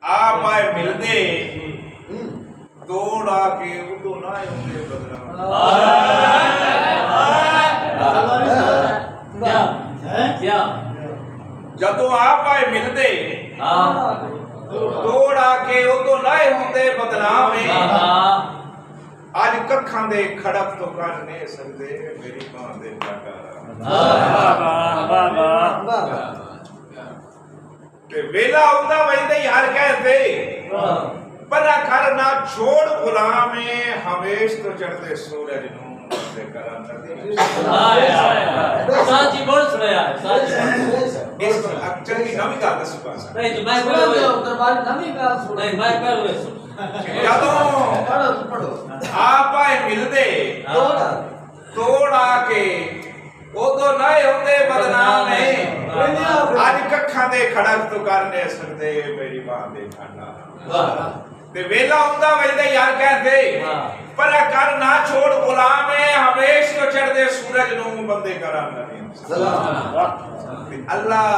आप आए मिलते तोड़ आके उदो ना होंगे बदनाम। जदों आप आए मिलते तोड़ आके उदो ना होंगे बदनाम। अज कखां दे खड़क तो कर नहीं सकते मेरी मां दे काटा। वेला आउंदा वैंदे यार कहते पर कर ना छोड़ गुलामे हमेश तो चढ़ते सूरज नू ते करा नदी। साची बोल सुनाया साची इस अक्षर की नवी गल दस पास नहीं तो मैं बोल दरबार नवी गल सुन नहीं मैं कर वे सुन जदों पढ़ो आप आए मिलदे तोड़ आके उदो नए होंदे बदनाम। अज कखां दे खड़क तो कर नहीं सकते मेरी मां दे काटा। ते वेला आउंदा वैंदे यार कहते पर कर ना छोड़ गुलाम हमेश तो चढ़दे सूरज नू बंदे करा नदी। अल्लाह